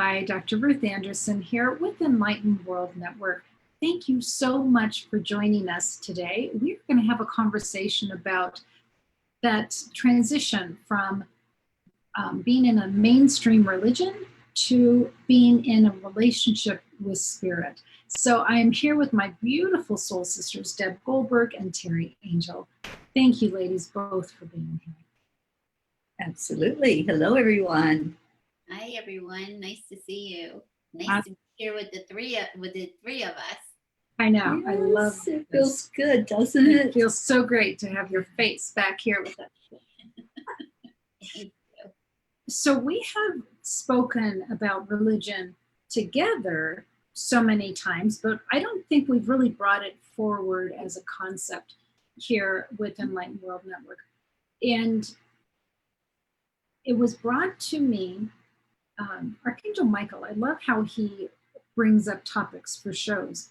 I, Dr. Ruth Anderson, here with Enlightened World Network. Thank you so much for joining us today. We're going to have a conversation about that transition from being in a mainstream religion to being in a relationship with spirit. So I am here with my beautiful soul sisters, Deb Goldberg and Terry Angel. Thank you, ladies, both for being here. Absolutely. Hello, everyone. Hi, everyone. Nice to see you. Nice to be here with the three of us. I know. Yes, I love it. This Feels good, doesn't it? It feels so great to have your face back here with us. Thank you. So we have spoken about religion together so many times, but I don't think we've really brought it forward as a concept here with Enlightened World Network. And it was brought to me, Archangel Michael, I love how he brings up topics for shows.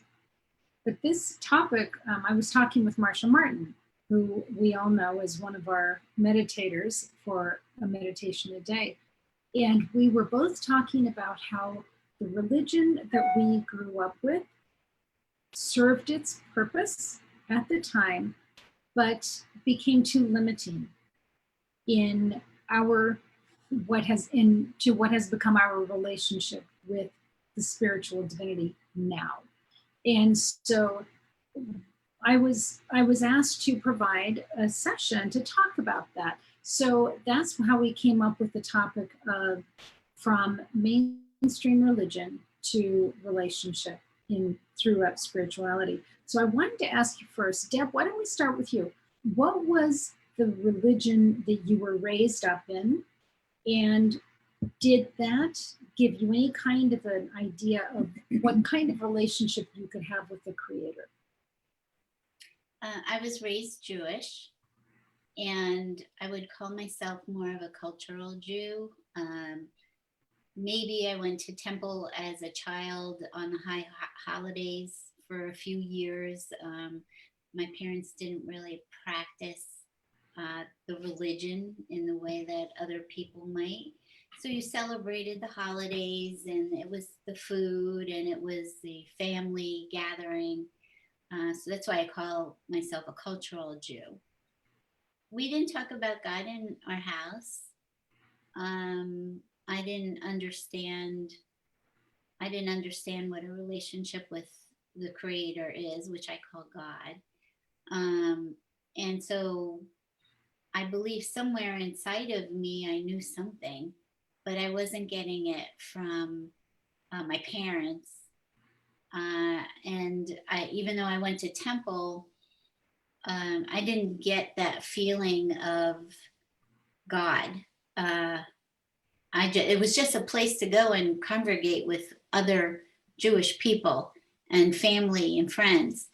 But this topic, I was talking with Marsha Martin, who we all know is one of our meditators for a meditation a day. And we were both talking about how the religion that we grew up with served its purpose at the time, but became too limiting in what has become our relationship with the spiritual divinity now. And so I was asked to provide a session to talk about that. So that's how we came up with the topic of from mainstream religion to relationship throughout spirituality. So I wanted to ask you first, Deb, why don't we start with you? What was the religion that you were raised up in? And did that give you any kind of an idea of what kind of relationship you could have with the Creator? I was raised Jewish, and I would call myself more of a cultural Jew. Maybe I went to temple as a child on the high holidays for a few years. My parents didn't really practice the religion in the way that other people might. So you celebrated the holidays, and it was the food, and it was the family gathering. So that's why I call myself a cultural Jew. We didn't talk about God in our house. I didn't understand what a relationship with the Creator is, which I call God. And so I believe somewhere inside of me, I knew something, but I wasn't getting it from my parents. And even though I went to temple, I didn't get that feeling of God. It was just a place to go and congregate with other Jewish people and family and friends.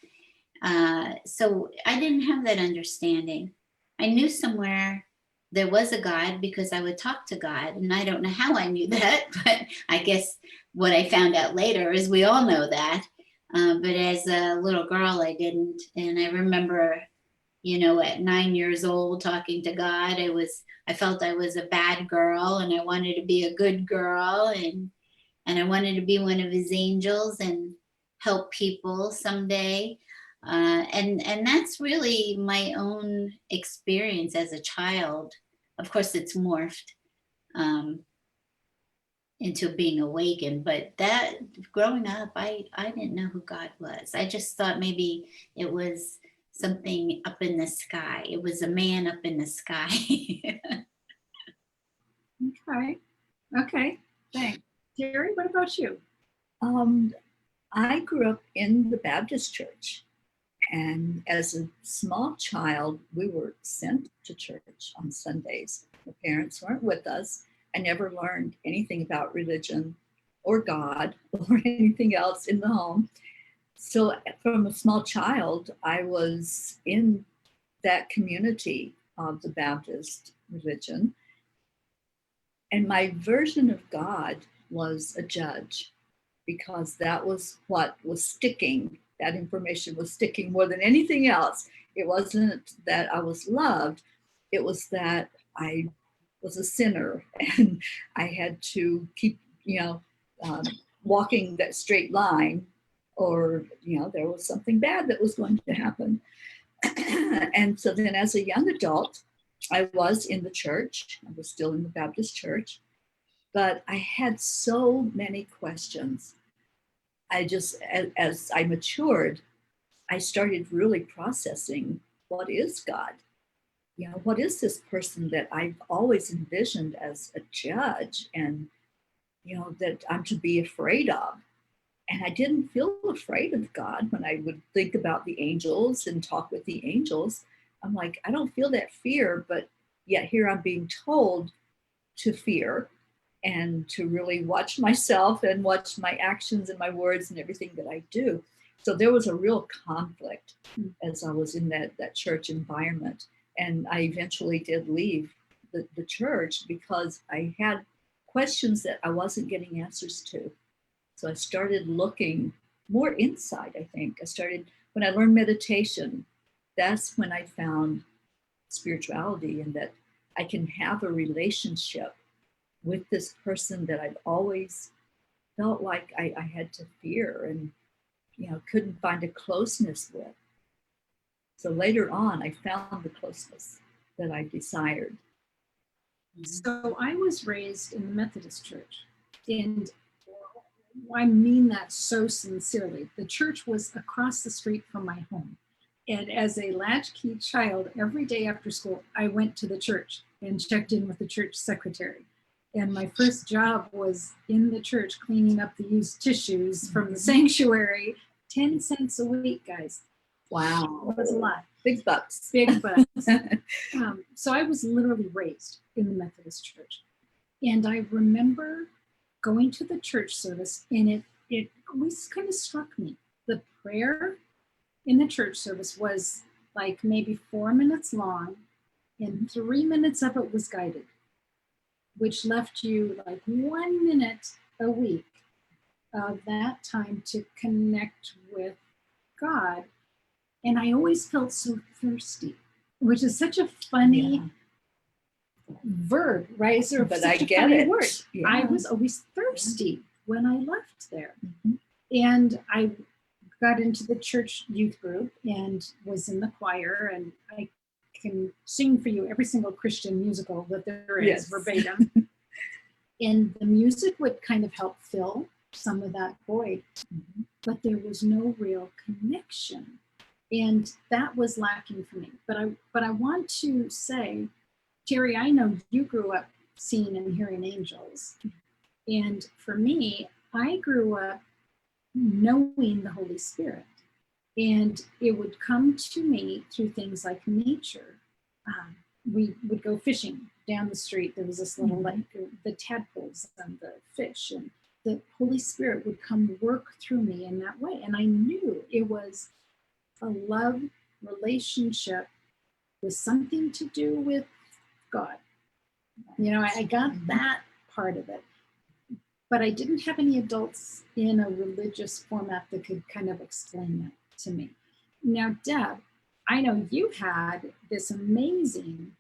So I didn't have that understanding. I knew somewhere there was a God because I would talk to God, and I don't know how I knew that, but I guess what I found out later is we all know that. But as a little girl, I didn't. And I remember, at 9 years old talking to God, I felt I was a bad girl, and I wanted to be a good girl, and I wanted to be one of his angels and help people someday. And that's really my own experience as a child. Of course, it's morphed into being awakened, but that growing up, I didn't know who God was. I just thought maybe it was something up in the sky. It was a man up in the sky. Okay, thanks. Terry, what about you? I grew up in the Baptist church. And as a small child, we were sent to church on Sundays. My parents weren't with us. I never learned anything about religion or God or anything else in the home. So from a small child, I was in that community of the Baptist religion. And my version of God was a judge, because that was what was sticking. That information was sticking more than anything else. It wasn't that I was loved. It was that I was a sinner and I had to keep, um, walking that straight line, or, there was something bad that was going to happen. And so then as a young adult, I was in the church. I was still in the Baptist church, but I had so many questions. As I matured, I started really processing, what is God? What is this person that I've always envisioned as a judge, and, that I'm to be afraid of? And I didn't feel afraid of God when I would think about the angels and talk with the angels. I'm like, I don't feel that fear, but yet here I'm being told to fear and to really watch myself and watch my actions and my words and everything that I do. So there was a real conflict as I was in that church environment. And I eventually did leave the church because I had questions that I wasn't getting answers to. So I started looking more inside, I think. When I learned meditation, that's when I found spirituality, and that I can have a relationship with this person that I've always felt like I had to fear and, couldn't find a closeness with. So later on, I found the closeness that I desired. So I was raised in the Methodist church, and I mean that so sincerely. The church was across the street from my home. And as a latchkey child, every day after school, I went to the church and checked in with the church secretary. And my first job was in the church cleaning up the used tissues from the sanctuary. 10 cents a week, guys. Wow. That was a lot. Big bucks. Big bucks. So I was literally raised in the Methodist church. And I remember going to the church service, and it always kind of struck me. The prayer in the church service was like maybe 4 minutes long, and 3 minutes of it was guided, which left you like 1 minute a week of that time to connect with God. And I always felt so thirsty, which is such a funny verb, right? But I get it. Word. Yeah. I was always thirsty when I left there. And I got into the church youth group and was in the choir, and I can sing for you every single Christian musical that there is verbatim. And the music would kind of help fill some of that void, but there was no real connection. And that was lacking for me. But I want to say, Terry, I know you grew up seeing and hearing angels. And for me, I grew up knowing the Holy Spirit. And it would come to me through things like nature. We would go fishing down the street. There was this little lake, the tadpoles and the fish, and the Holy Spirit would come work through me in that way. And I knew it was a love relationship with something to do with God. I got that part of it. But I didn't have any adults in a religious format that could kind of explain that to me. Now, Deb, I know you had this amazing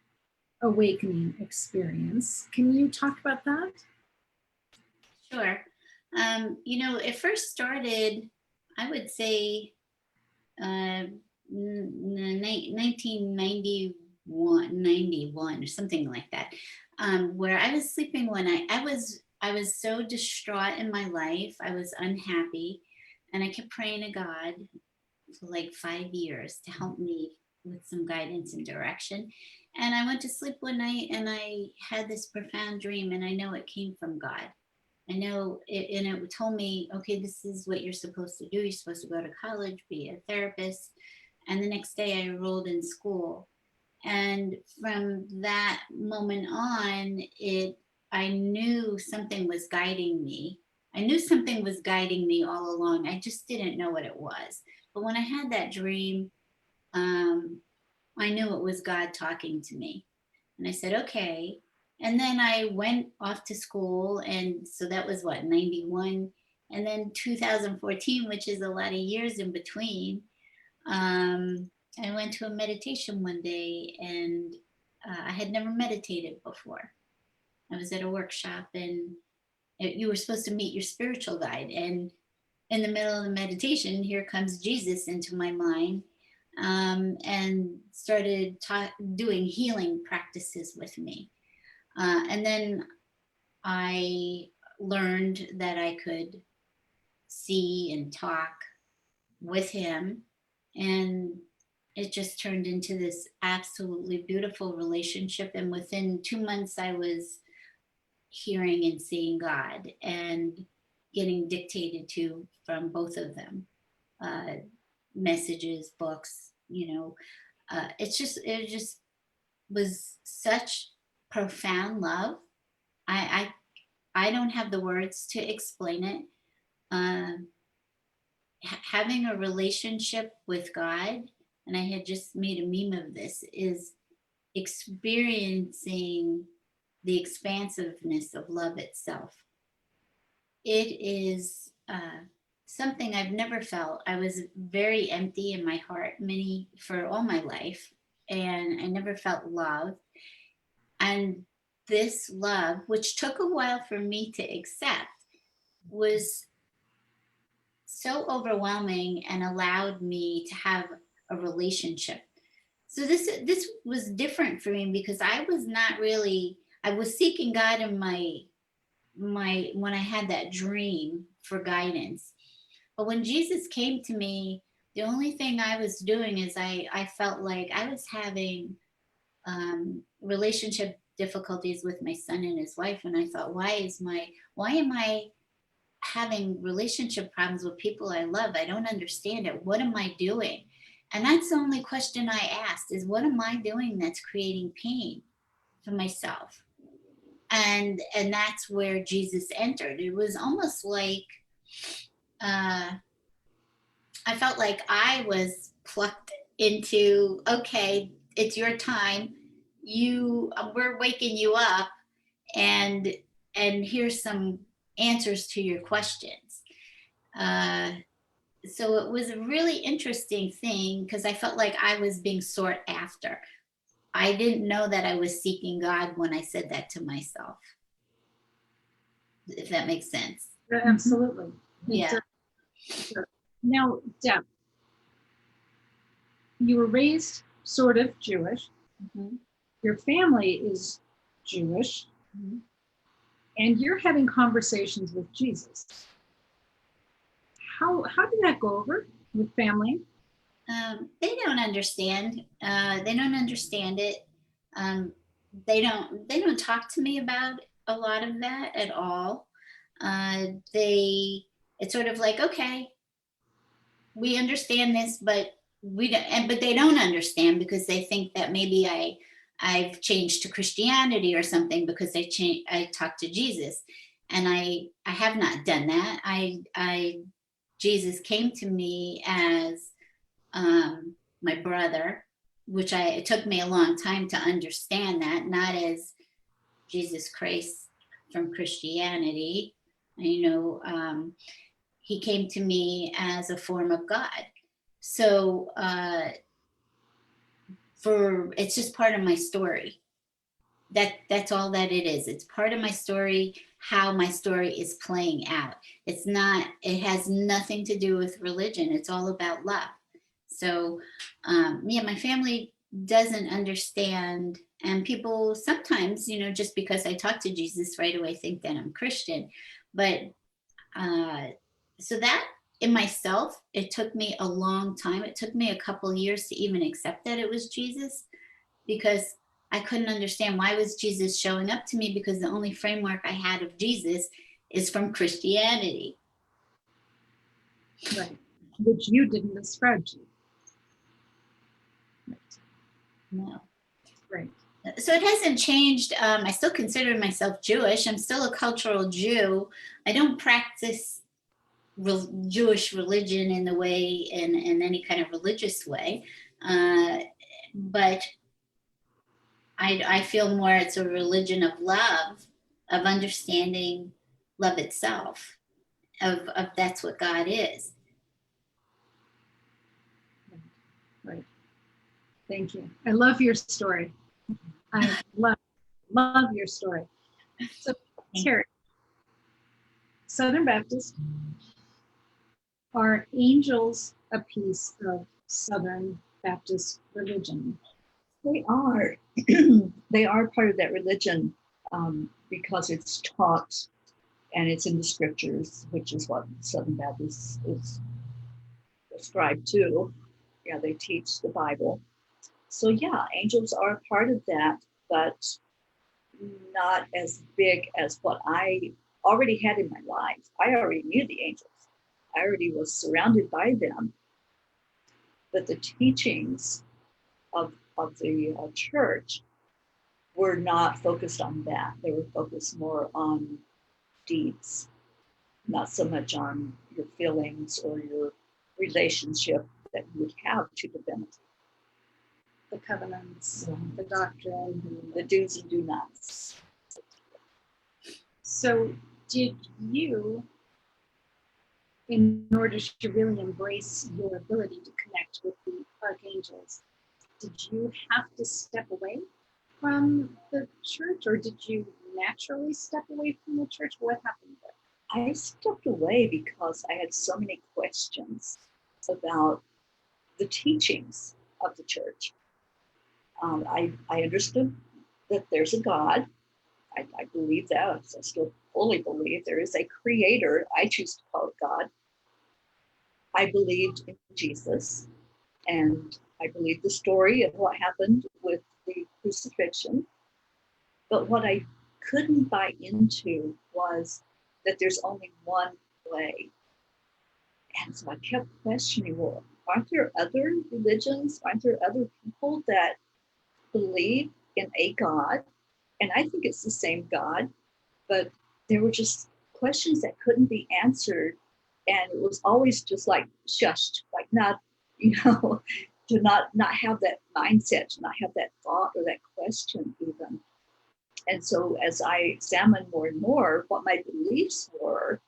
awakening experience. Can you talk about that? Sure. It first started, I would say, 1991 or something like that, where I was sleeping one night. I was so distraught in my life. I was unhappy, and I kept praying to God for like 5 years to help me with some guidance and direction. And I went to sleep one night, and I had this profound dream, and I know it came from God. I know it, and it told me, okay, this is what you're supposed to do. You're supposed to go to college, be a therapist. And the next day I enrolled in school. And from that moment on, I knew something was guiding me. I knew something was guiding me all along. I just didn't know what it was. But when I had that dream, I knew it was God talking to me. And I said, okay. And then I went off to school. And so that was 91. And then 2014, which is a lot of years in between, I went to a meditation one day, and I had never meditated before. I was at a workshop, and You were supposed to meet your spiritual guide. And in the middle of the meditation, here comes Jesus into my mind, and started doing healing practices with me. And then I learned that I could see and talk with him. And it just turned into this absolutely beautiful relationship. And within 2 months, I was hearing and seeing God and getting dictated to from both of them, messages, books, it just was such profound love. I don't have the words to explain it. Having a relationship with God, and I had just made a meme of this, is experiencing the expansiveness of love itself. It is something I've never felt. I was very empty in my heart for all my life, and I never felt love. And this love, which took a while for me to accept, was so overwhelming and allowed me to have a relationship. So this was different for me, because I was seeking God in my when I had that dream for guidance. But when Jesus came to me, the only thing I was doing is I felt like I was having relationship difficulties with my son and his wife. And I thought, why am I having relationship problems with people I love? I don't understand it. What am I doing? And that's the only question I asked, is what am I doing that's creating pain for myself? And that's where Jesus entered. It was almost like I felt like I was plucked into, okay, it's your time. We're waking you up, and here's some answers to your questions. So it was a really interesting thing, because I felt like I was being sought after. I didn't know that I was seeking God when I said that to myself, if that makes sense. Yeah, absolutely. Yeah. Sure. Now, Deb, you were raised sort of Jewish. Mm-hmm. Your family is Jewish. Mm-hmm. And you're having conversations with Jesus. How did that go over with family? They don't understand. They don't understand it. They don't talk to me about a lot of that at all. It's sort of like, okay, we understand this, but but they don't understand, because they think that maybe I've changed to Christianity or something, because I talked to Jesus, and I have not done that. Jesus came to me as my brother, which it took me a long time to understand that, not as Jesus Christ from Christianity. He came to me as a form of God. So it's just part of my story. That's all that it is. It's part of my story, how my story is playing out. It has nothing to do with religion. It's all about love. So my family doesn't understand, and people sometimes, just because I talk to Jesus right away, think that I'm Christian. But so that in myself, it took me a long time. It took me a couple years to even accept that it was Jesus, because I couldn't understand, why was Jesus showing up to me, because the only framework I had of Jesus is from Christianity. Right. Which you didn't ascribe to. Right. No. Right. So it hasn't changed. I still consider myself Jewish. I'm still a cultural Jew. I don't practice Jewish religion in any kind of religious way. But I feel more it's a religion of love, of understanding love itself, of that's what God is. Right. Thank you. I love your story. I love your story. So, Terry, Southern Baptist. Are angels a piece of Southern Baptist religion? They are. They are part of that religion because it's taught and it's in the scriptures, which is what Southern Baptist is ascribed to. Yeah, they teach the Bible. So yeah, angels are a part of that, but not as big as what I already had in my life. I already knew the angels. I already was surrounded by them. But the teachings of the church were not focused on that. They were focused more on deeds, not so much on your feelings or your relationship that you would have to divinity. The covenants, the doctrine, the do's and do nots. So did you, in order to really embrace your ability to connect with the archangels, did you have to step away from the church, or did you naturally step away from the church? What happened there? I stepped away because I had so many questions about the teachings of the church. I understood that there's a God. I believe that. I still fully believe there is a creator. I choose to call it God. I believed in Jesus, and I believed the story of what happened with the crucifixion. But what I couldn't buy into was that there's only one way. And so I kept questioning, well, aren't there other religions? Aren't there other people that believe in a God? And I think it's the same God, but there were just questions that couldn't be answered. And it was always just like shushed, like not, to not have that mindset, to not have that thought or that question even. And so as I examined more and more what my beliefs were,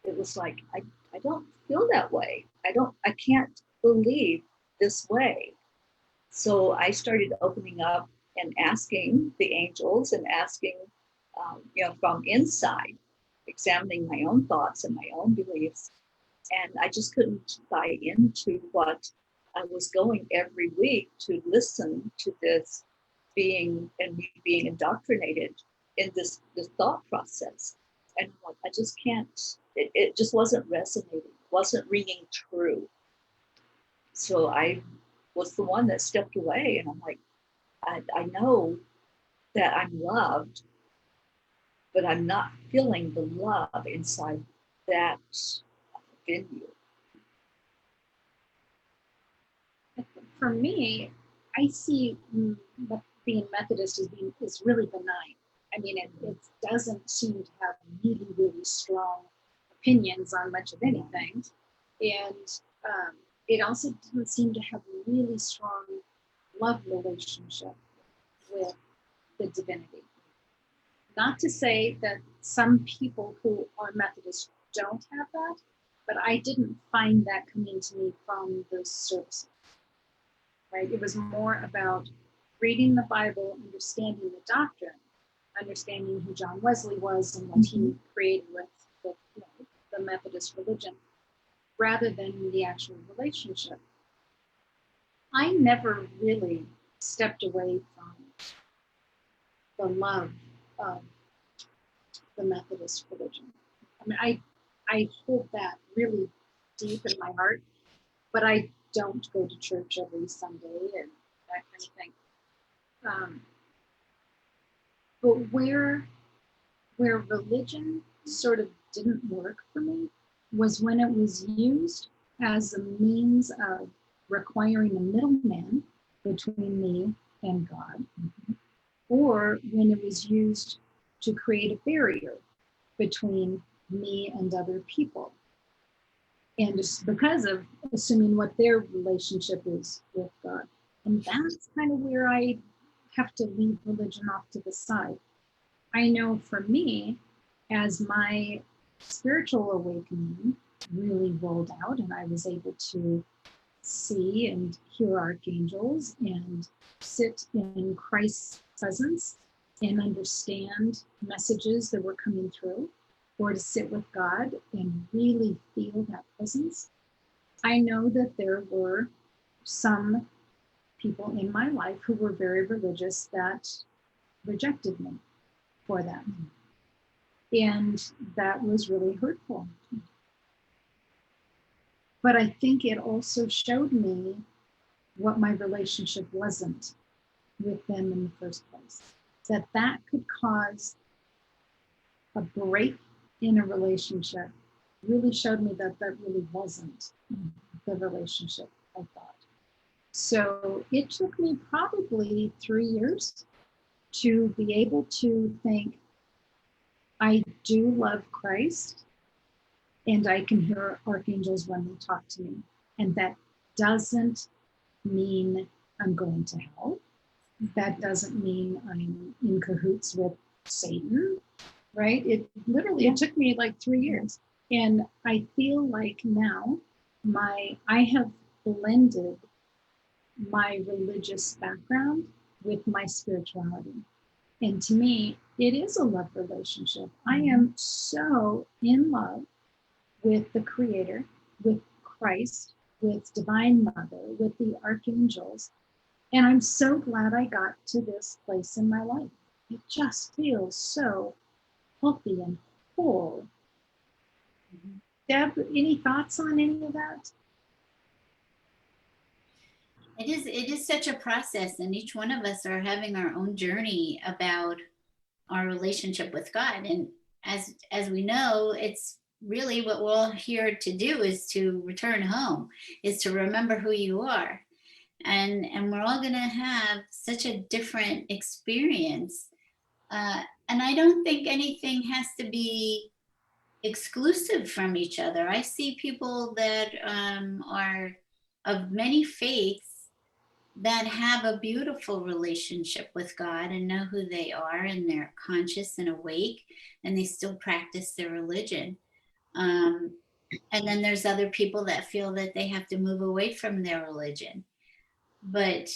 it was like, I don't feel that way. I can't believe this way. So I started opening up and asking the angels and asking, from inside, examining my own thoughts and my own beliefs. And I just couldn't buy into what I was going every week to listen to this being and me being indoctrinated in this thought process. And I just can't, it just wasn't resonating, wasn't ringing true. So I was the one that stepped away, and I'm like, I know that I'm loved, but I'm not feeling the love inside that venue. For me, I see being Methodist is really benign. I mean, it doesn't seem to have really, really strong opinions on much of anything. And it also doesn't seem to have a really strong love relationship with the divinity. Not to say that some people who are Methodist don't have that, but I didn't find that coming to me from those services. Right? It was more about reading the Bible, understanding the doctrine, understanding who John Wesley was and what he created with the Methodist religion, rather than the actual relationship. I never really stepped away from the love of the Methodist religion. I mean, I hold that really deep in my heart, but I don't go to church every Sunday and that kind of thing. But where religion sort of didn't work for me was when it was used as a means of requiring a middleman between me and God, or when it was used to create a barrier between me and other people. And just because of assuming what their relationship is with God. And that's kind of where I have to leave religion off to the side. I know for me, as my spiritual awakening really rolled out and I was able to see and hear archangels and sit in Christ's presence and understand messages that were coming through, or to sit with God and really feel that presence. I know that there were some people in my life who were very religious that rejected me for that. And that was really hurtful. But I think it also showed me what my relationship wasn't with them in the first place. That could cause a break in a relationship really showed me that really wasn't the relationship I thought. So it took me probably 3 years to be able to think, I do love Christ and I can hear archangels when they talk to me. And that doesn't mean I'm going to hell. That doesn't mean I'm in cahoots with Satan, right? It took me like 3 years. And I feel like now I have blended my religious background with my spirituality. And to me, it is a love relationship. I am so in love with the Creator, with Christ, with Divine Mother, with the archangels. And I'm so glad I got to this place in my life. It just feels so healthy and whole. Deb, any thoughts on any of that? It is such a process, and each one of us are having our own journey about our relationship with God. And as we know, it's really what we're all here to do, is to return home, is to remember who you are. And we're all going to have such a different experience. And I don't think anything has to be exclusive from each other. I see people that are of many faiths that have a beautiful relationship with God and know who they are, and they're conscious and awake, and they still practice their religion. And then there's other people that feel that they have to move away from their religion. But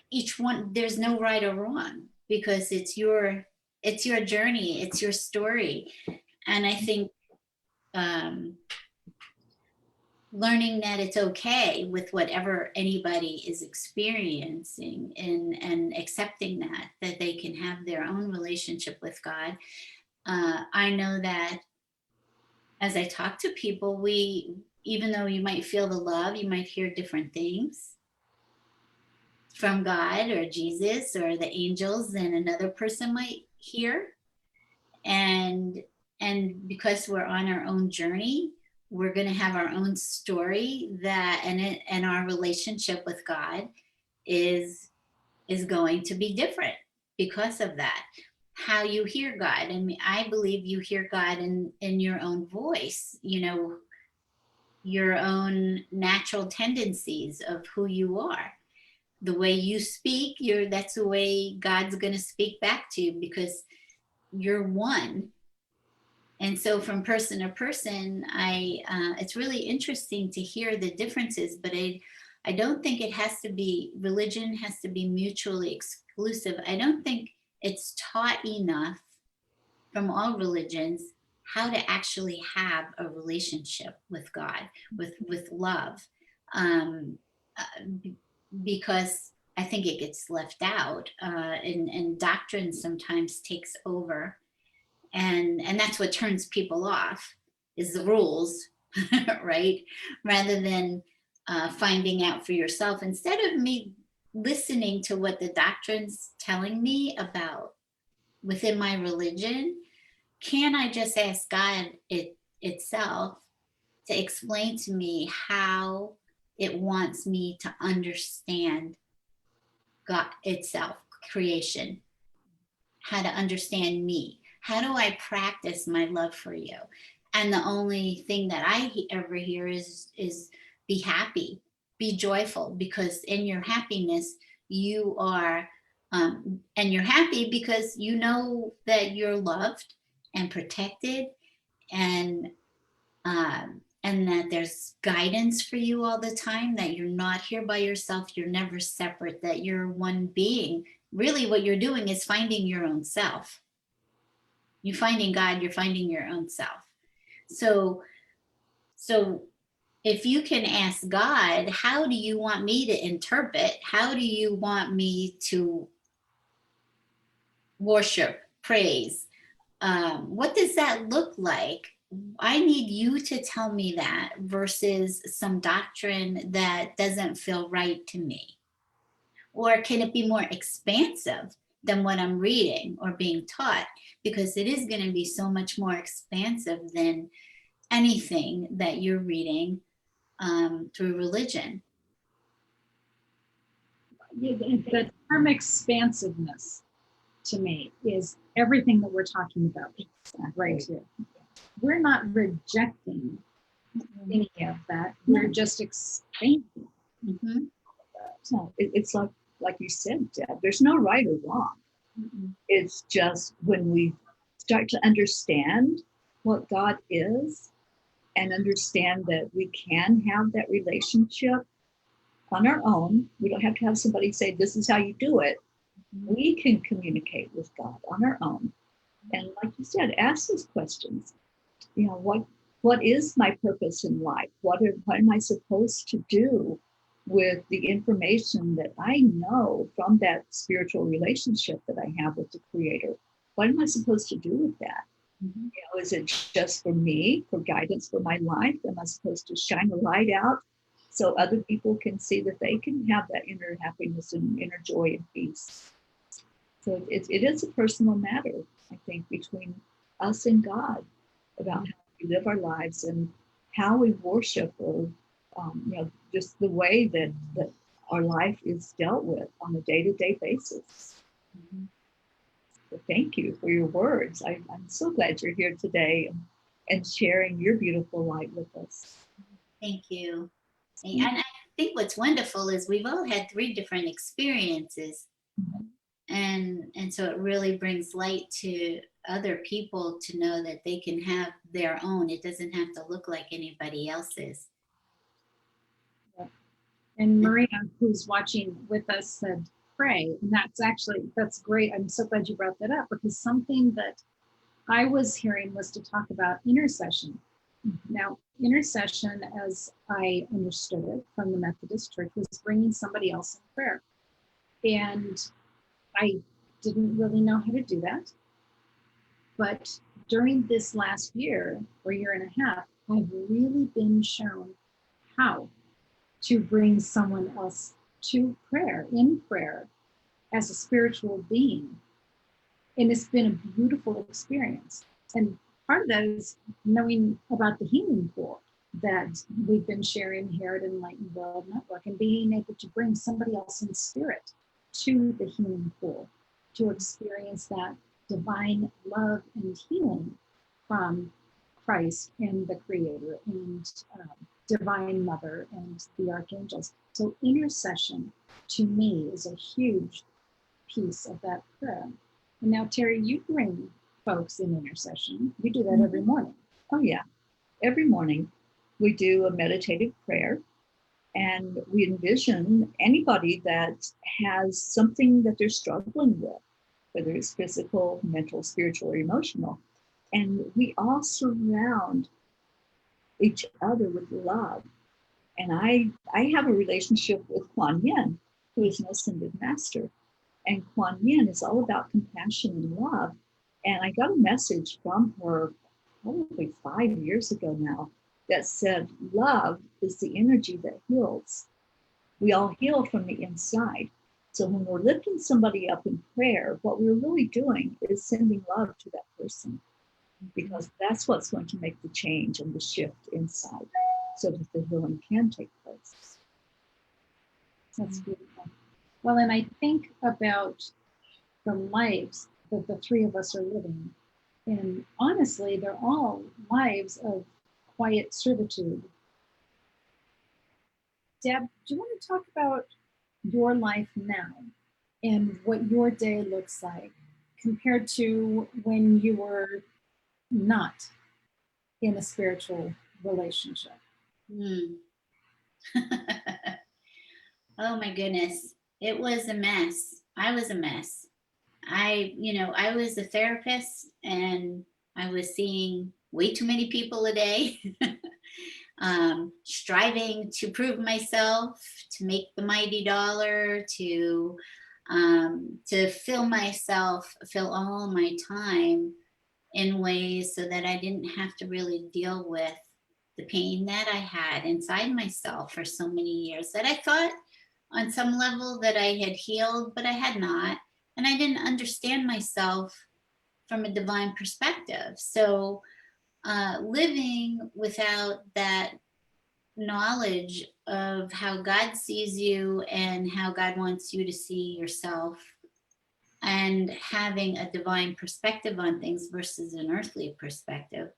each one, there's no right or wrong, because it's your journey, it's your story. And I think learning that it's okay with whatever anybody is experiencing, and accepting that they can have their own relationship with God. I know that as I talk to people, even though you might feel the love, you might hear different things from God or Jesus or the angels than another person might hear. And because we're on our own journey, we're going to have our own story, and our relationship with God is going to be different because of that. How you hear God. I mean, I believe you hear God in your own voice, your own natural tendencies of who you are. The way you speak, that's the way God's going to speak back to you, because you're one. And so from person to person, it's really interesting to hear the differences, but I don't think religion has to be mutually exclusive. I don't think it's taught enough from all religions how to actually have a relationship with God, with love, because I think it gets left out, and doctrine sometimes takes over. And that's what turns people off, is the rules, right? Rather than finding out for yourself. Instead of me listening to what the doctrine's telling me about within my religion, can I just ask God itself to explain to me how it wants me to understand God itself, creation, how to understand me? How do I practice my love for you? And the only thing that I ever hear is be happy, be joyful, because in your happiness, you are, and you're happy because you know that you're loved and protected, and that there's guidance for you all the time, that you're not here by yourself, you're never separate, that you're one being. Really what you're doing is finding your own self. You finding God, you're finding your own self. So if you can ask God, how do you want me to interpret? How do you want me to worship, praise? What does that look like? I need you to tell me that versus some doctrine that doesn't feel right to me. Or can it be more expansive than what I'm reading or being taught? Because it is going to be so much more expansive than anything that you're reading through religion. The term expansiveness to me is everything that we're talking about right here. We're not rejecting any of that. We're just expanding. Mm-hmm. So it's like you said, Deb, there's no right or wrong. Mm-hmm. It's just when we start to understand what God is and understand that we can have that relationship on our own. We don't have to have somebody say, this is how you do it. Mm-hmm. We can communicate with God on our own. And like you said, ask those questions. You know, what is my purpose in life? What am I supposed to do with the information that I know from that spiritual relationship that I have with the Creator? What am I supposed to do with that? Mm-hmm. You know, is it just for me, for guidance for my life? Am I supposed to shine a light out so other people can see that they can have that inner happiness and inner joy and peace? So it is a personal matter, I think, between us and God about how we live our lives and how we worship, or you know, just the way that our life is dealt with on a day-to-day basis. Mm-hmm. So thank you for your words. I'm so glad you're here today and sharing your beautiful light with us. Thank you. And I think what's wonderful is we've all had 3 different experiences. Mm-hmm. And so it really brings light to other people to know that they can have their own. It doesn't have to look like anybody else's. And Maria, who's watching with us, said pray. And that's great. I'm so glad you brought that up, because something that I was hearing was to talk about intercession. Now, intercession, as I understood it from the Methodist Church, was bringing somebody else in prayer. And I didn't really know how to do that. But during this last year or year and a half, I've really been shown how to bring someone else to prayer, in prayer, as a spiritual being. And it's been a beautiful experience. And part of that is knowing about the healing pool that we've been sharing here at Enlightened World Network, and being able to bring somebody else in spirit to the healing pool to experience that divine love and healing from Christ and the Creator and Divine Mother and the archangels. So intercession to me is a huge piece of that prayer. And now, Terry, you bring folks in intercession. You do that every morning. Oh yeah, every morning we do a meditative prayer, and we envision anybody that has something that they're struggling with, whether it's physical, mental, spiritual, or emotional. And we all surround each other with love. And I have a relationship with Kuan Yin, who is an ascended master. And Kuan Yin is all about compassion and love. And I got a message from her probably 5 years ago now that said, love is the energy that heals. We all heal from the inside. So when we're lifting somebody up in prayer, what we're really doing is sending love to that person, because that's what's going to make the change and the shift inside, so that the healing can take place. That's beautiful. Well, and I think about the lives that the 3 of us are living. And honestly, they're all lives of quiet servitude. Deb, do you want to talk about your life now and what your day looks like compared to when you were not in a spiritual relationship? Oh my goodness. It was a mess. I was a mess. I was a therapist, and I was seeing way too many people a day, striving to prove myself, to make the mighty dollar, to fill all my time in ways so that I didn't have to really deal with the pain that I had inside myself for so many years, that I thought on some level that I had healed, but I had not. And I didn't understand myself from a divine perspective. So living without that knowledge of how God sees you and how God wants you to see yourself, and having a divine perspective on things versus an earthly perspective,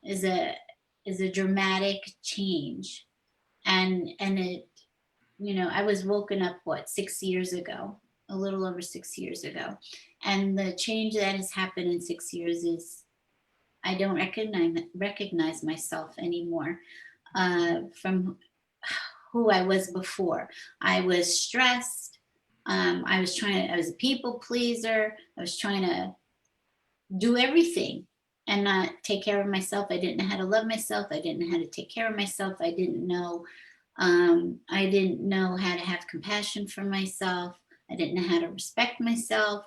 is a dramatic change. And it, I was woken up, what, 6 years ago, a little over 6 years ago. And the change that has happened in 6 years is I don't recognize myself anymore from who I was before. I was stressed. I was a people pleaser. I was trying to do everything and not take care of myself. I didn't know how to love myself. I didn't know how to take care of myself. I didn't know how to have compassion for myself. I didn't know how to respect myself.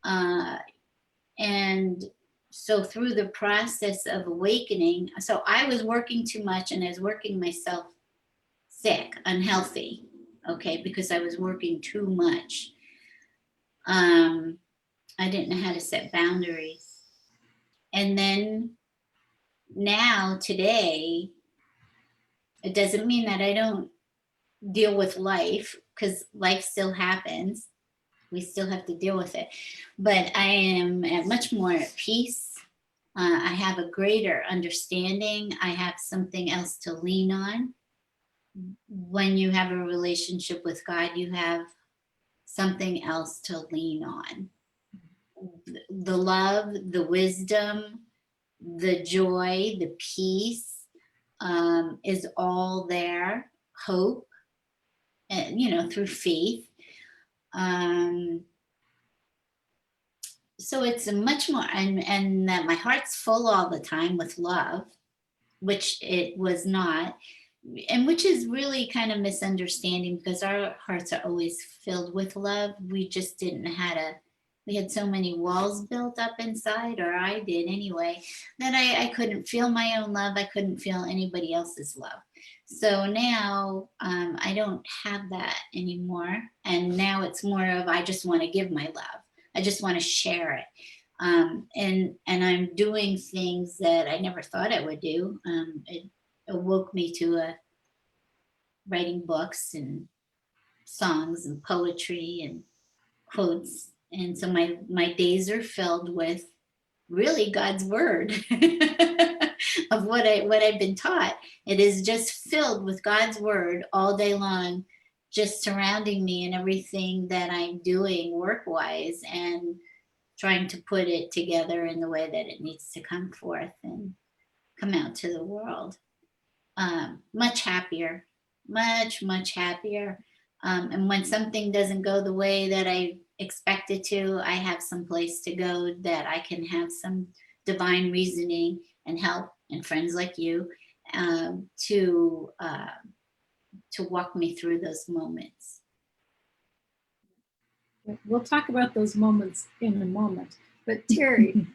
And so through the process of awakening, so I was working too much, and I was working myself sick, unhealthy, okay, because I was working too much. I didn't know how to set boundaries. And then now, today, it doesn't mean that I don't deal with life, because life still happens. We still have to deal with it. But I am much more at peace. I have a greater understanding. I have something else to lean on. When you have a relationship with God, you have something else to lean on. The love, the wisdom, the joy, the peace is all there. Hope, and through faith. So it's a much more, and that my heart's full all the time with love, which it was not, and which is really kind of misunderstanding, because our hearts are always filled with love. We just didn't know how to. We had so many walls built up inside, or I did anyway, that I couldn't feel my own love. I couldn't feel anybody else's love. So now I don't have that anymore. And now it's more of, I just want to give my love. I just want to share it. And I'm doing things that I never thought I would do. It awoke me to writing books and songs and poetry and quotes. And so my days are filled with really God's word of what I've been taught. It is just filled with God's word all day long, just surrounding me in everything that I'm doing work-wise, and trying to put it together in the way that it needs to come forth and come out to the world. Much happier, much happier. And when something doesn't go the way that I expect it to, I have some place to go that I can have some divine reasoning and help, and friends like you to walk me through those moments. We'll talk about those moments in a moment. But Terry,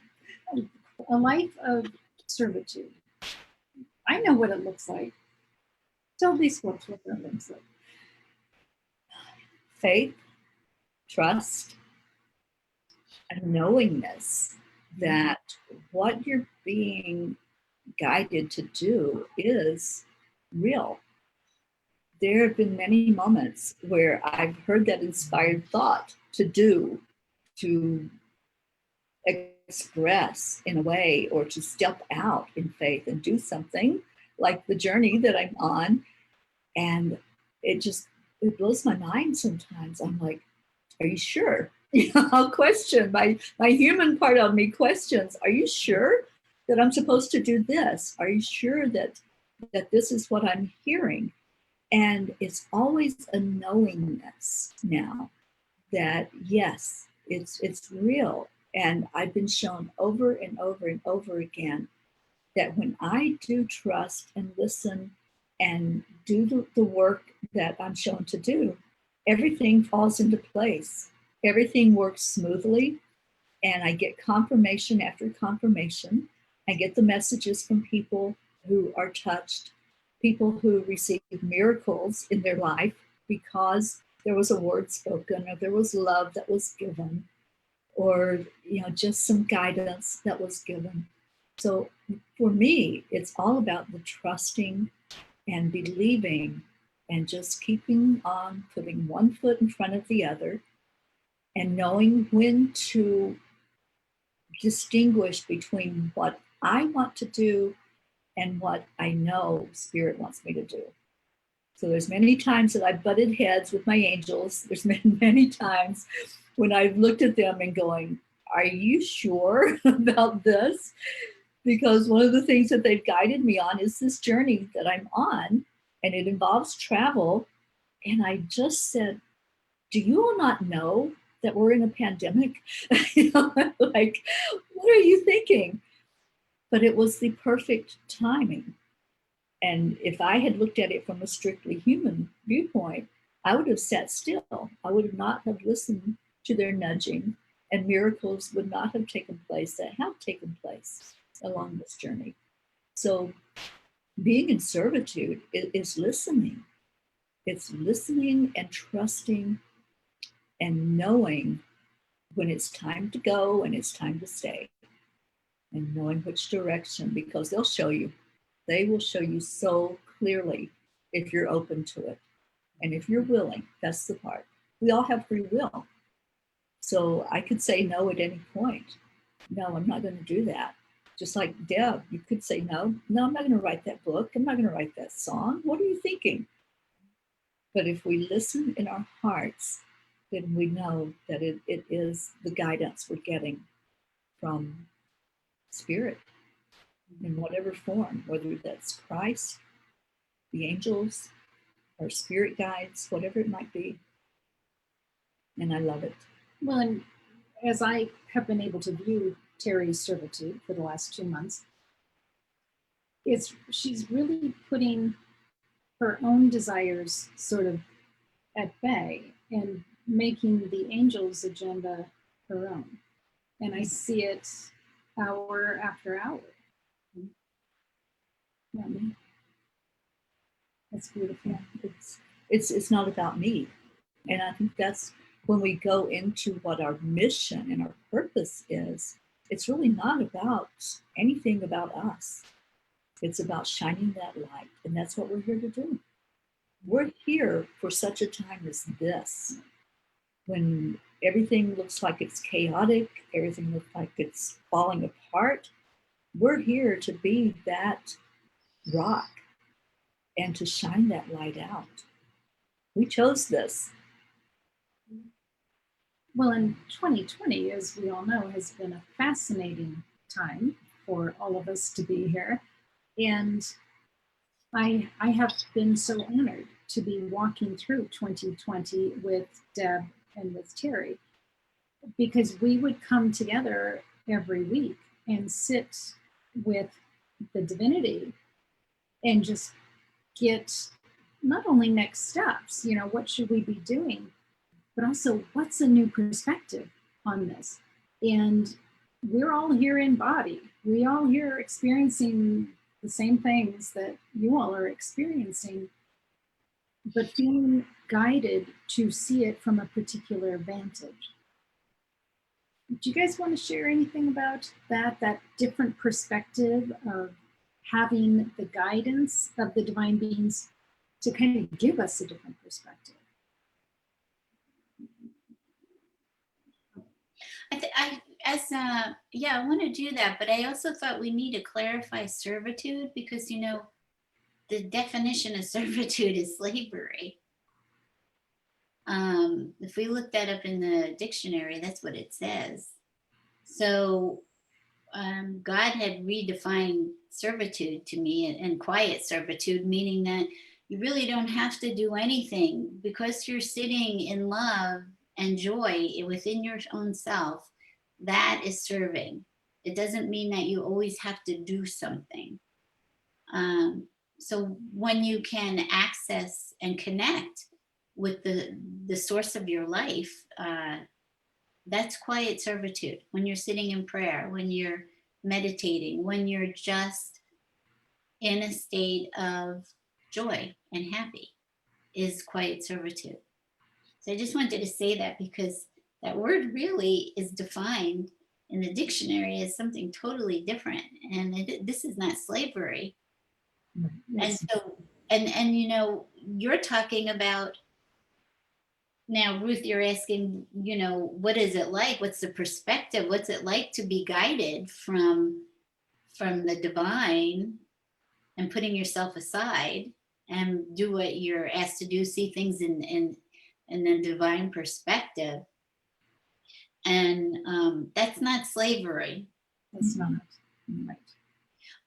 a life of servitude, I know what it looks like. Tell these folks what that looks like. Faith, trust, and knowingness that what you're being guided to do is real. There have been many moments where I've heard that inspired thought to do, to express in a way, or to step out in faith and do something like the journey that I'm on. And it blows my mind sometimes. I'm like, are you sure? I'll question. My human part of me questions, are you sure that I'm supposed to do this? Are you sure that this is what I'm hearing? And it's always a knowingness now that, yes, It's real. And I've been shown over and over and over again that when I do trust and listen and do the work that I'm shown to do, everything falls into place. Everything works smoothly, and I get confirmation after confirmation. I get the messages from people who are touched, people who receive miracles in their life because there was a word spoken, or there was love that was given, or just some guidance that was given. So for me, it's all about the trusting and believing and just keeping on putting one foot in front of the other and knowing when to distinguish between what I want to do and what I know Spirit wants me to do. So there's many times that I've butted heads with my angels. There's been many times when I've looked at them and going, are you sure about this? Because one of the things that they've guided me on is this journey that I'm on, and it involves travel. And I just said, do you all not know that we're in a pandemic? Like, what are you thinking? But it was the perfect timing. And if I had looked at it from a strictly human viewpoint, I would have sat still. I would not have listened to their nudging, and miracles would not have taken place that have taken place along this journey. So being in servitude is listening. It's listening and trusting and knowing when it's time to go and it's time to stay, and knowing which direction, because they'll show you. They will show you so clearly if you're open to it. And if you're willing, that's the part. We all have free will. So I could say no at any point. No, I'm not going to do that. Just like Deb, you could say no. No, I'm not going to write that book. I'm not going to write that song. What are you thinking? But if we listen in our hearts, then we know that it is the guidance we're getting from Spirit in whatever form, whether that's Christ, the angels, or spirit guides, whatever it might be. And I love it. Well, and as I have been able to view Terry's servitude for the last 2 months, she's really putting her own desires sort of at bay and making the angels' agenda her own. And I see it hour after hour. Yeah. That's beautiful. It's not about me. And I think that's when we go into what our mission and our purpose is, it's really not about anything about us. It's about shining that light. And that's what we're here to do. We're here for such a time as this, when everything looks like it's chaotic, everything looks like it's falling apart. We're here to be that rock and to shine that light out. We chose this. Well, in 2020, as we all know, has been a fascinating time for all of us to be here. And I have been so honored to be walking through 2020 with Deb and with Terry, because we would come together every week and sit with the divinity and just get not only next steps, what should we be doing, but also what's a new perspective on this. And we're all here in body. We all here experiencing the same things that you all are experiencing, but feeling guided to see it from a particular vantage. Do you guys want to share anything about that different perspective of having the guidance of the divine beings to kind of give us a different perspective? I want to do that, but I also thought we need to clarify servitude, because the definition of servitude is slavery. If we look that up in the dictionary, that's what it says. So God had redefined servitude to me, and quiet servitude, meaning that you really don't have to do anything because you're sitting in love and joy within your own self, that is serving. It doesn't mean that you always have to do something. So when you can access and connect with the source of your life, that's quiet servitude. When you're sitting in prayer, when you're meditating, when you're just in a state of joy and happy, is quiet servitude. So I just wanted to say that, because that word really is defined in the dictionary as something totally different. And this is not slavery. And so, and you know, you're talking about, now, Ruth, you're asking, you know, what is it like? What's the perspective? What's it like to be guided from the divine and putting yourself aside and do what you're asked to do, see things in the divine perspective? And that's not slavery. That's not right.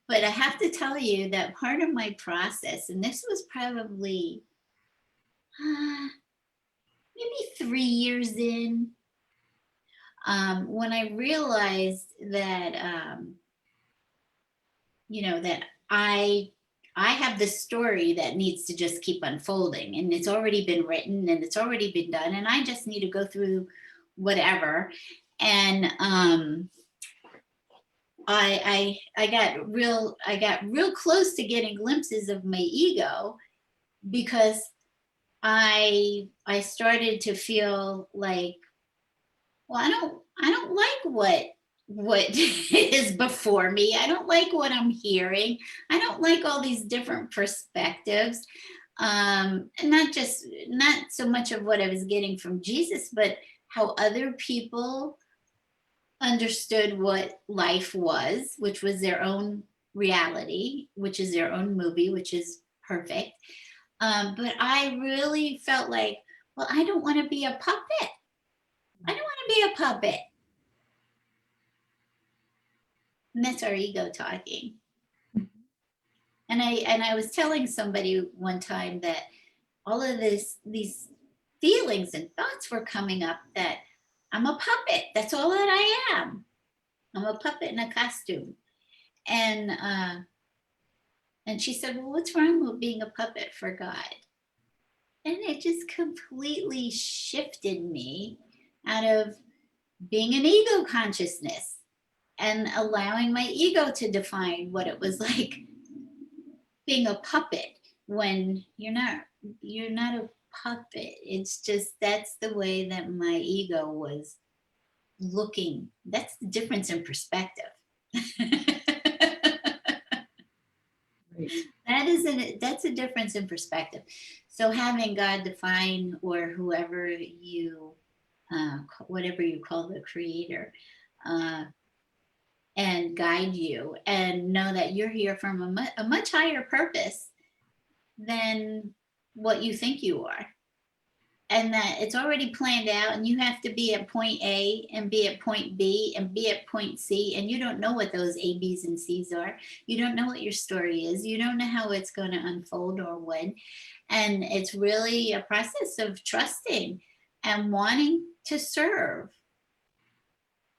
But I have to tell you that part of my process, and this was probably maybe 3 years in, when I realized that, you know, that I have this story that needs to just keep unfolding, and it's already been written and it's already been done, and I just need to go through whatever. And I got real close to getting glimpses of my ego, because I started to feel like, well, I don't like what is before me. I don't like what I'm hearing. I don't like all these different perspectives. And not so much of what I was getting from Jesus, but how other people understood what life was, which was their own reality, which is their own movie, which is perfect. But I really felt like, well, I don't want to be a puppet. I don't want to be a puppet. And that's our ego talking. And I was telling somebody one time that all of these feelings and thoughts were coming up, that I'm a puppet. That's all that I am. I'm a puppet in a costume. And she said, well, what's wrong with being a puppet for God? And it just completely shifted me out of being an ego consciousness and allowing my ego to define what it was like being a puppet, when you're not a puppet. It's just, that's the way that my ego was looking. That's the difference in perspective. Right. That's a difference in perspective. So having God define, or whoever you, whatever you call the creator, and guide you, and know that you're here from a much higher purpose than what you think you are. And that it's already planned out, and you have to be at point A and be at point B and be at point C, and you don't know what those A, B's, and C's are. You don't know what your story is. You don't know how it's going to unfold or when. And it's really a process of trusting and wanting to serve.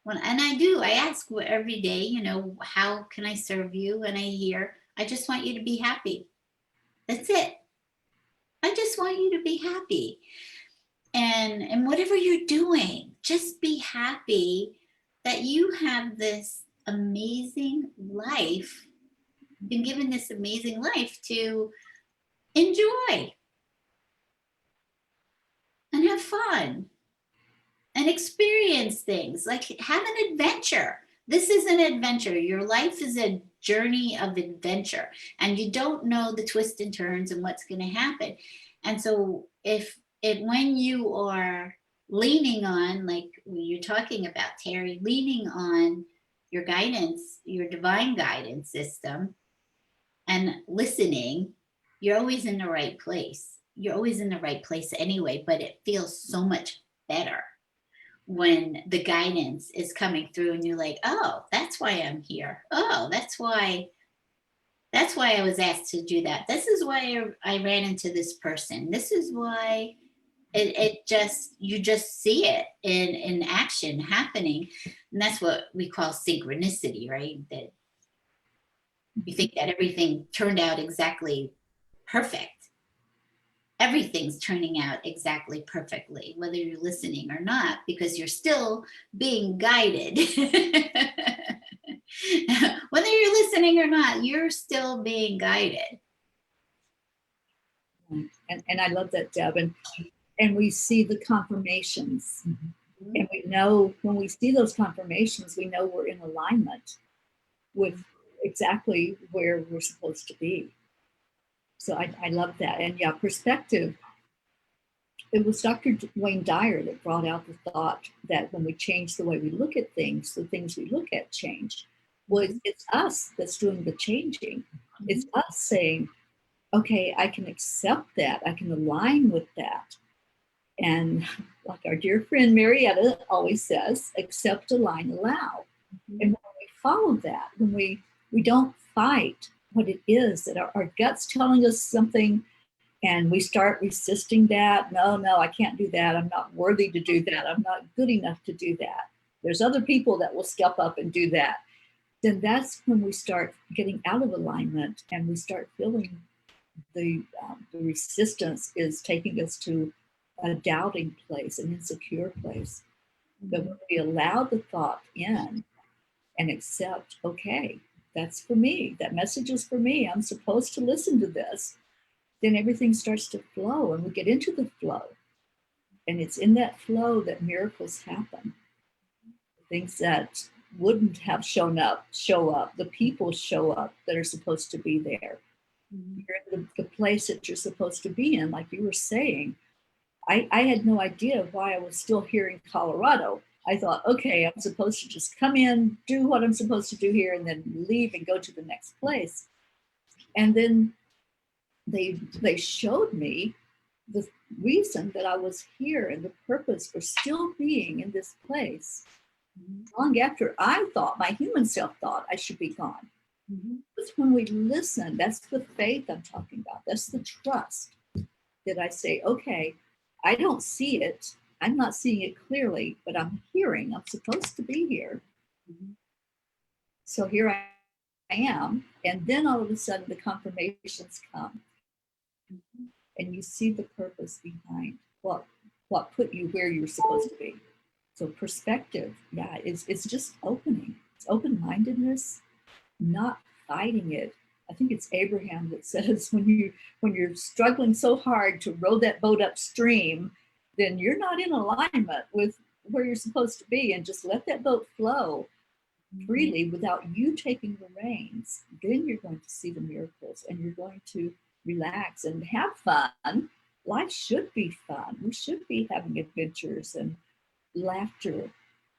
And I ask every day, you know, how can I serve you? And I hear, I just want you to be happy. That's it. I just want you to be happy. And whatever you're doing, just be happy that you have this amazing life, been given this amazing life to enjoy and have fun and experience things, like have an adventure. This is an adventure. Your life is a journey of adventure, and you don't know the twists and turns and what's going to happen. And so when you are leaning on, like you're talking about, Terry, leaning on your guidance, your divine guidance system, and listening, you're always in the right place. You're always in the right place anyway, but it feels so much better when the guidance is coming through and you're like, oh, that's why I'm here. Oh, that's why I was asked to do that. This is why I ran into this person. This is why You just see it in action happening. And that's what we call synchronicity, right? That you think that everything turned out exactly perfect. Everything's turning out exactly perfectly, whether you're listening or not, because you're still being guided. Whether you're listening or not, you're still being guided. And I love that, Deb. And we see the confirmations. Mm-hmm. And we know when we see those confirmations, we know we're in alignment with exactly where we're supposed to be. So I love that. And yeah, perspective. It was Dr. Wayne Dyer that brought out the thought that when we change the way we look at things, the things we look at change. Well, it's us that's doing the changing. Mm-hmm. It's us saying, okay, I can accept that. I can align with that. And like our dear friend Marietta always says, accept, align, allow. Mm-hmm. And when we follow that, when we don't fight what it is that our gut's telling us something, and we start resisting that. No, I can't do that. I'm not worthy to do that. I'm not good enough to do that. There's other people that will step up and do that. Then that's when we start getting out of alignment, and we start feeling the resistance is taking us to a doubting place, an insecure place. But when we allow the thought in and accept, okay, that's for me. That message is for me. I'm supposed to listen to this. Then everything starts to flow, and we get into the flow. And it's in that flow that miracles happen. Things that wouldn't have shown up, show up. The people show up that are supposed to be there. Mm-hmm. You're in the place that you're supposed to be in, like you were saying. I had no idea why I was still here in Colorado. I thought, okay, I'm supposed to just come in, do what I'm supposed to do here, and then leave and go to the next place. And then they showed me the reason that I was here and the purpose for still being in this place long after I thought, my human self thought I should be gone. Mm-hmm. It's when we listen, that's the faith I'm talking about. That's the trust that I say, okay, I don't see it. I'm not seeing it clearly, but I'm hearing I'm supposed to be here. Mm-hmm. So here I am. And then all of a sudden the confirmations come. Mm-hmm. And you see the purpose behind what put you where you're supposed to be. So perspective, yeah, it's just opening. It's open-mindedness, not fighting it. I think it's Abraham that says when you're struggling so hard to row that boat upstream, then you're not in alignment with where you're supposed to be, and just let that boat flow freely without you taking the reins. Then you're going to see the miracles, and you're going to relax and have fun. Life should be fun. We should be having adventures and laughter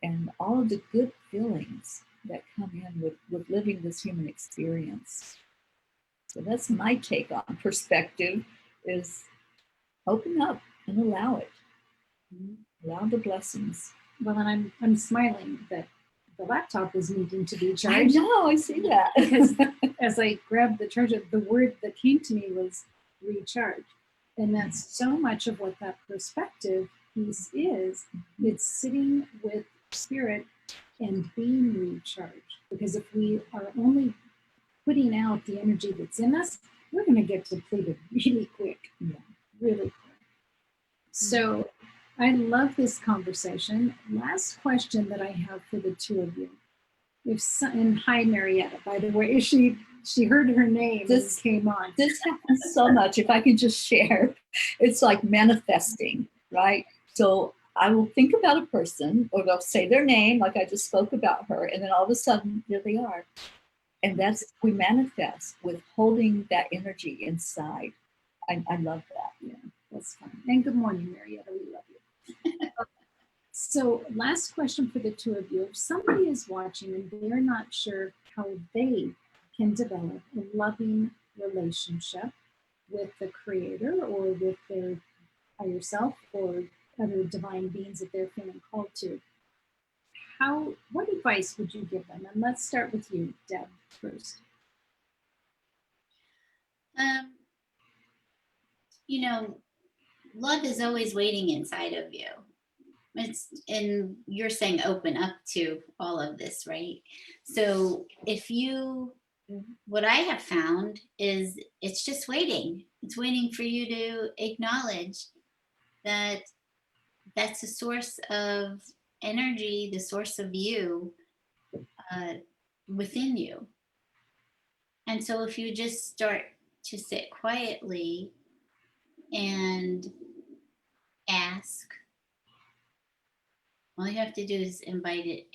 and all of the good feelings that come in with living this human experience. So that's my take on perspective, is open up and allow it. Allow the blessings. Well, and I'm smiling that the laptop was needing to be charged. I know, I see that. Because as I grabbed the charger, the word that came to me was recharge. And that's so much of what that perspective piece is. It's sitting with spirit and being recharged. Because if we are only putting out the energy that's in us, we're going to get depleted really quick. Yeah, really quick. So I love this conversation. Last question that I have for the two of you. And hi, Marietta, by the way, she heard her name. This came on. This happens so much. If I could just share, it's like manifesting, right? So I will think about a person, or they'll say their name, like I just spoke about her, and then all of a sudden, there they are. And that's, we manifest with holding that energy inside. I love that. Yeah, that's fun. And good morning, Marietta. We love you. So last question for the two of you. If somebody is watching and they're not sure how they can develop a loving relationship with the Creator or with their higher self or other divine beings that they're feeling called to, what advice would you give them? And let's start with you, Deb, first. love is always waiting inside of you. And you're saying open up to all of this, right? So what I have found is it's just waiting. It's waiting for you to acknowledge that that's the source of energy, the source of you uh, within you. And so if you just start to sit quietly and ask, all you have to do is invite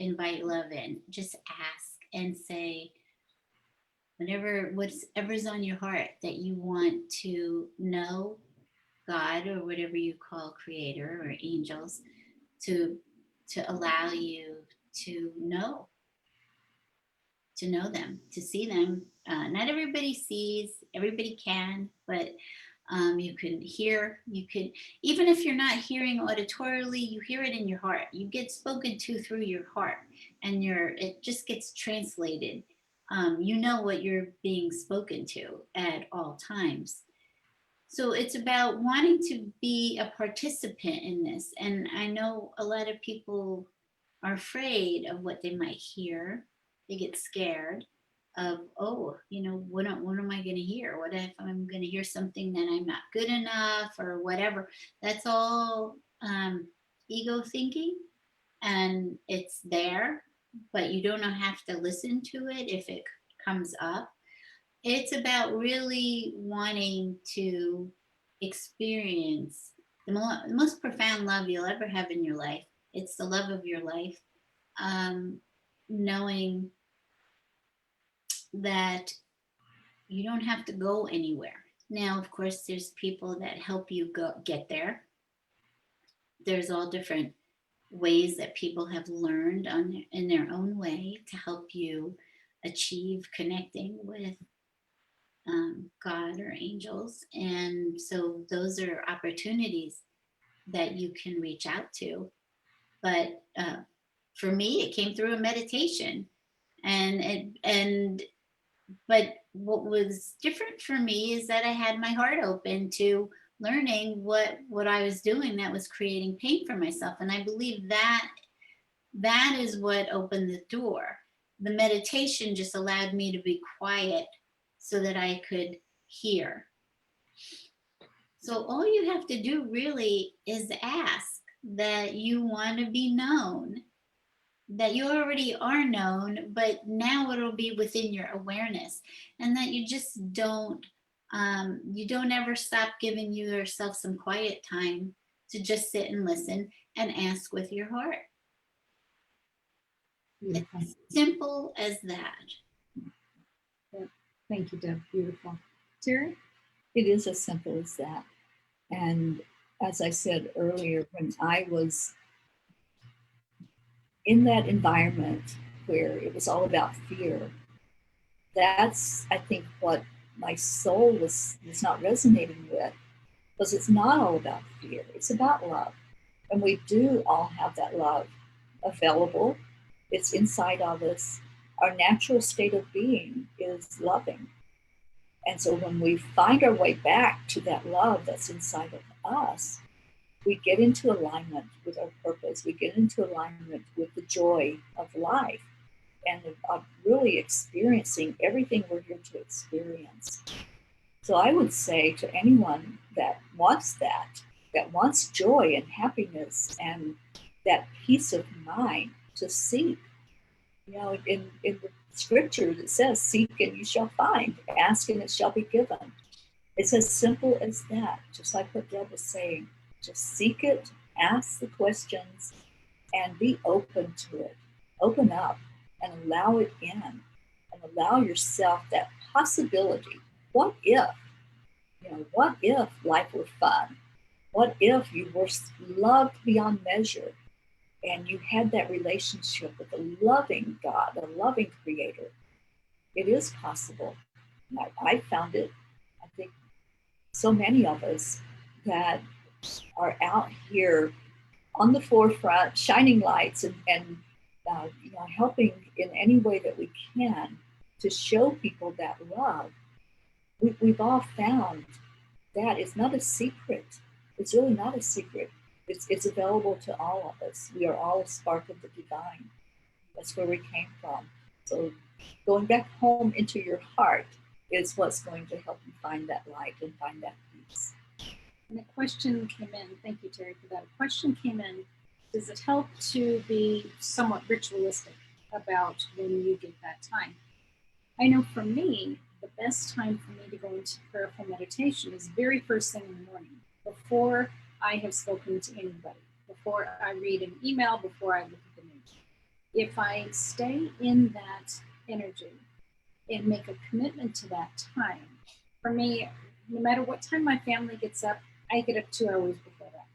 love in. Just ask and say whatever's on your heart that you want to know God or whatever you call creator or angels to allow you to know them, to see them. Not everybody sees, everybody can, but you can hear, even if you're not hearing auditorily, you hear it in your heart. You get spoken to through your heart, and it just gets translated. You know what you're being spoken to at all times. So it's about wanting to be a participant in this. And I know a lot of people are afraid of what they might hear. They get scared of, oh, what am I going to hear? What if I'm going to hear something that I'm not good enough or whatever? That's all ego thinking, and it's there, but you don't have to listen to it if it comes up. It's about really wanting to experience the most profound love you'll ever have in your life. It's the love of your life. Knowing that you don't have to go anywhere. Now, of course, there's people that help you get there. There's all different ways that people have learned in their own way to help you achieve connecting with God or angels. And so those are opportunities that you can reach out to. But for me, it came through a meditation. But what was different for me is that I had my heart open to learning what I was doing that was creating pain for myself. And I believe that is what opened the door. The meditation just allowed me to be quiet so that I could hear. So all you have to do really is ask that you want to be known, that you already are known, but now it'll be within your awareness, and that you just don't ever stop giving yourself some quiet time to just sit and listen and ask with your heart. Beautiful. It's simple as that. Yeah. Thank you, Deb. Beautiful. Terry? It is as simple as that. And as I said earlier, when I was in that environment where it was all about fear, that's, I think, what my soul was not resonating with, because it's not all about fear. It's about love. And we do all have that love available. It's inside of us. Our natural state of being is loving. And so when we find our way back to that love that's inside of us, we get into alignment with our purpose. We get into alignment with the joy of life and of really experiencing everything we're here to experience. So I would say to anyone that wants joy and happiness and that peace of mind, to seek. In the scriptures it says, seek and you shall find, ask and it shall be given. It's as simple as that, just like what Deb was saying. Just seek it, ask the questions, and be open to it. Open up and allow it in, and allow yourself that possibility. What if? What if life were fun? What if you were loved beyond measure and you had that relationship with a loving God, a loving creator? It is possible. I found it. I think so many of us that are out here on the forefront, shining lights and helping in any way that we can to show people that love. We've all found that it's not a secret. it's really not a secret. It's available to all of us. We are all a spark of the divine. That's where we came from. So going back home into your heart is what's going to help you find that light and find that peace. And a question came in. Thank you, Terry, for that. A question came in. Does it help to be somewhat ritualistic about when you get that time? I know for me, the best time for me to go into prayerful meditation is very first thing in the morning, before I have spoken to anybody, before I read an email, before I look at the news. If I stay in that energy and make a commitment to that time, for me, no matter what time my family gets up, I get up 2 hours before that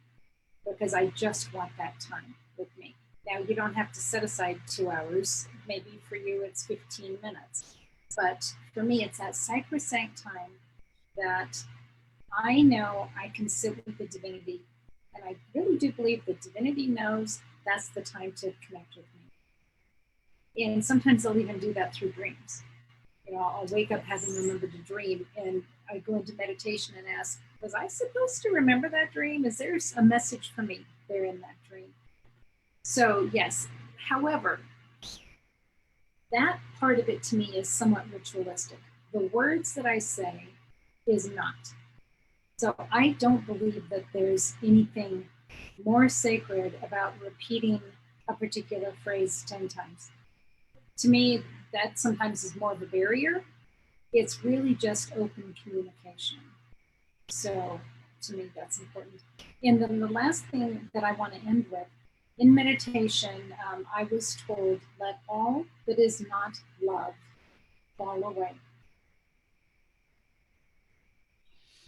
because I just want that time with me. Now, you don't have to set aside 2 hours. Maybe for you, it's 15 minutes. But for me, it's that sacrosanct time that I know I can sit with the divinity. And I really do believe the divinity knows that's the time to connect with me. And sometimes I'll even do that through dreams. You know, I'll wake up having remembered a dream, and I go into meditation and ask, was I supposed to remember that dream? Is there a message for me there in that dream? So yes, however, that part of it to me is somewhat ritualistic. The words that I say is not. So I don't believe that there's anything more sacred about repeating a particular phrase 10 times. To me, that sometimes is more of a barrier. It's really just open communication. So to me, that's important. And then the last thing that I want to end with, in meditation, I was told, let all that is not love fall away.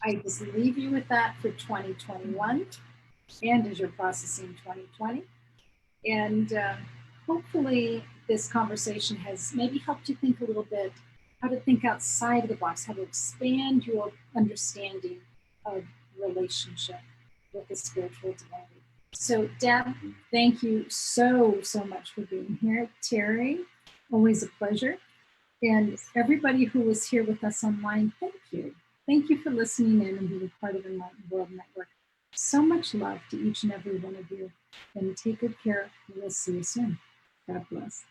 I just leave you with that for 2021 and as you're processing 2020. And hopefully this conversation has maybe helped you think a little bit how to think outside of the box, how to expand your understanding of relationship with the spiritual divinity. So Deb, thank you so much for being here. Terry, always a pleasure. And everybody who was here with us online, thank you. Thank you for listening in and being part of the Enlightened World Network. So much love to each and every one of you. And take good care. We'll see you soon. God bless.